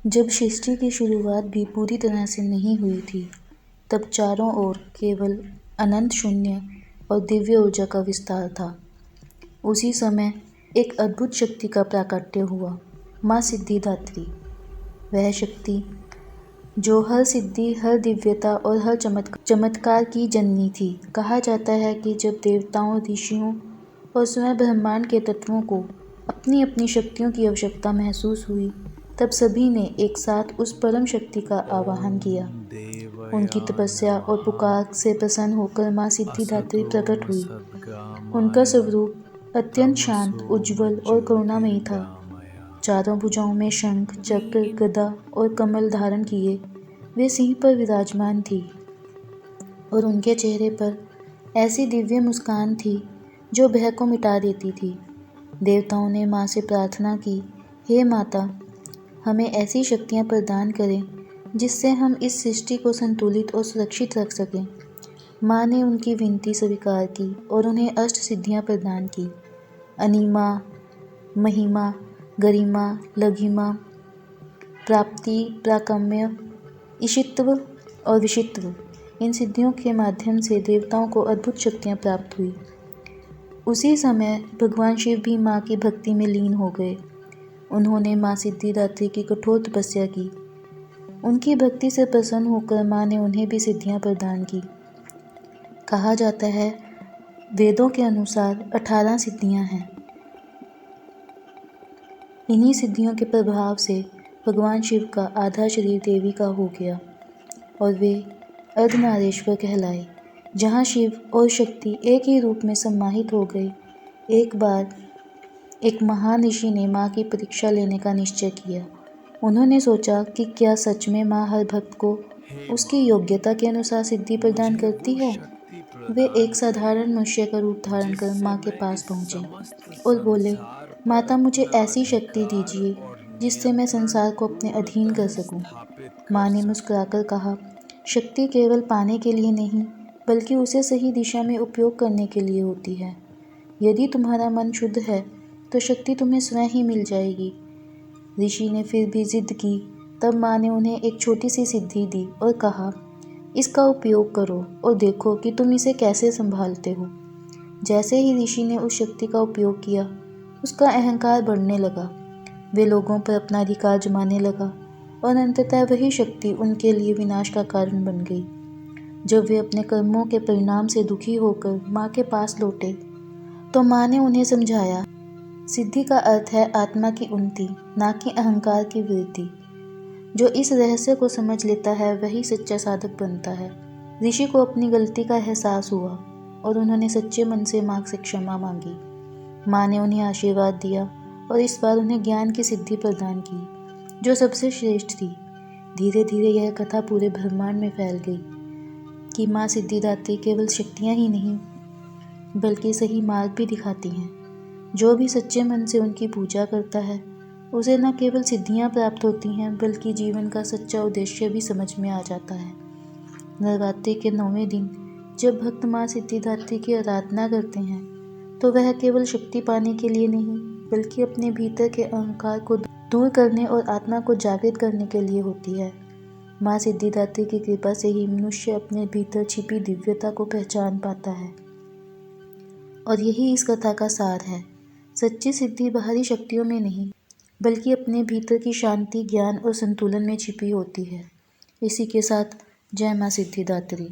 जब सृष्टि की शुरुआत भी पूरी तरह से नहीं हुई थी, तब चारों ओर केवल अनंत शून्य और दिव्य ऊर्जा का विस्तार था। उसी समय एक अद्भुत शक्ति का प्राकट्य हुआ, माँ सिद्धिदात्री। वह शक्ति जो हर सिद्धि, हर दिव्यता और हर चमत्कार की जननी थी। कहा जाता है कि जब देवताओं, ऋषियों और स्वयं ब्रह्मांड के तत्वों को अपनी अपनी शक्तियों की आवश्यकता महसूस हुई, तब सभी ने एक साथ उस परम शक्ति का आवाहन किया। उनकी तपस्या और पुकार से प्रसन्न होकर माँ सिद्धिदात्री प्रकट हुई। उनका स्वरूप अत्यंत शांत, उज्ज्वल और करुणामयी था। चारों भुजाओं में शंख, चक्र, गदा और कमल धारण किए वे सिंह पर विराजमान थी और उनके चेहरे पर ऐसी दिव्य मुस्कान थी जो भय को मिटा देती थी। देवताओं ने माँ से प्रार्थना की, हे माता, हमें ऐसी शक्तियाँ प्रदान करें जिससे हम इस सृष्टि को संतुलित और सुरक्षित रख सकें। माँ ने उनकी विनती स्वीकार की और उन्हें अष्ट सिद्धियाँ प्रदान की। अनिमा, महिमा, गरिमा, लघिमा, प्राप्ति, प्राकम्य, ईशित्व और विशित्व, इन सिद्धियों के माध्यम से देवताओं को अद्भुत शक्तियाँ प्राप्त हुई। उसी समय भगवान शिव भी माँ की भक्ति में लीन हो गए। उन्होंने माँ सिद्धिदात्री की कठोर तपस्या की। उनकी भक्ति से प्रसन्न होकर माँ ने उन्हें भी सिद्धियाँ प्रदान की। कहा जाता है, वेदों के अनुसार 18 सिद्धियाँ हैं। इन्हीं सिद्धियों के प्रभाव से भगवान शिव का आधा शरीर देवी का हो गया और वे अर्धनारीश्वर कहलाए। जहाँ शिव और शक्ति एक ही रूप में समाहित हो गए, एक बार एक महान ऋषि ने माँ की परीक्षा लेने का निश्चय किया। उन्होंने सोचा कि क्या सच में माँ हर भक्त को उसकी योग्यता के अनुसार सिद्धि प्रदान करती है। वे एक साधारण मनुष्य का रूप धारण कर माँ के पास पहुँचे और बोले, माता, मुझे ऐसी शक्ति दीजिए जिससे मैं संसार को अपने अधीन कर सकूं। माँ ने मुस्कुराकर कहा, शक्ति केवल पाने के लिए नहीं, बल्कि उसे सही दिशा में उपयोग करने के लिए होती है। यदि तुम्हारा मन शुद्ध है तो शक्ति तुम्हें स्वयं ही मिल जाएगी। ऋषि ने फिर भी जिद की। तब माँ ने उन्हें एक छोटी सी सिद्धि दी और कहा, इसका उपयोग करो और देखो कि तुम इसे कैसे संभालते हो। जैसे ही ऋषि ने उस शक्ति का उपयोग किया, उसका अहंकार बढ़ने लगा। वे लोगों पर अपना अधिकार जमाने लगा और अंततः वही शक्ति उनके लिए विनाश का कारण बन गई। जब वे अपने कर्मों के परिणाम से दुखी होकर माँ के पास लौटे, तो माँ ने उन्हें समझाया, सिद्धि का अर्थ है आत्मा की उन्नति, ना कि अहंकार की वृद्धि। जो इस रहस्य को समझ लेता है वही सच्चा साधक बनता है। ऋषि को अपनी गलती का एहसास हुआ और उन्होंने सच्चे मन से माँ से क्षमा मांगी। माँ ने उन्हें आशीर्वाद दिया और इस बार उन्हें ज्ञान की सिद्धि प्रदान की, जो सबसे श्रेष्ठ थी। धीरे धीरे यह कथा पूरे ब्रह्मांड में फैल गई कि माँ सिद्धिदात्री केवल शक्तियाँ ही नहीं, बल्कि सही मार्ग भी दिखाती हैं। जो भी सच्चे मन से उनकी पूजा करता है, उसे न केवल सिद्धियाँ प्राप्त होती हैं, बल्कि जीवन का सच्चा उद्देश्य भी समझ में आ जाता है। नवरात्रि के 9वें दिन जब भक्त माँ सिद्धिदात्री की आराधना करते हैं, तो वह केवल शक्ति पाने के लिए नहीं, बल्कि अपने भीतर के अहंकार को दूर करने और आत्मा को जागृत करने के लिए होती है। माँ सिद्धिदात्री की कृपा से ही मनुष्य अपने भीतर छिपी दिव्यता को पहचान पाता है। और यही इस कथा का सार है। सच्ची सिद्धि बाहरी शक्तियों में नहीं, बल्कि अपने भीतर की शांति, ज्ञान और संतुलन में छिपी होती है। इसी के साथ जय माँ सिद्धिदात्री।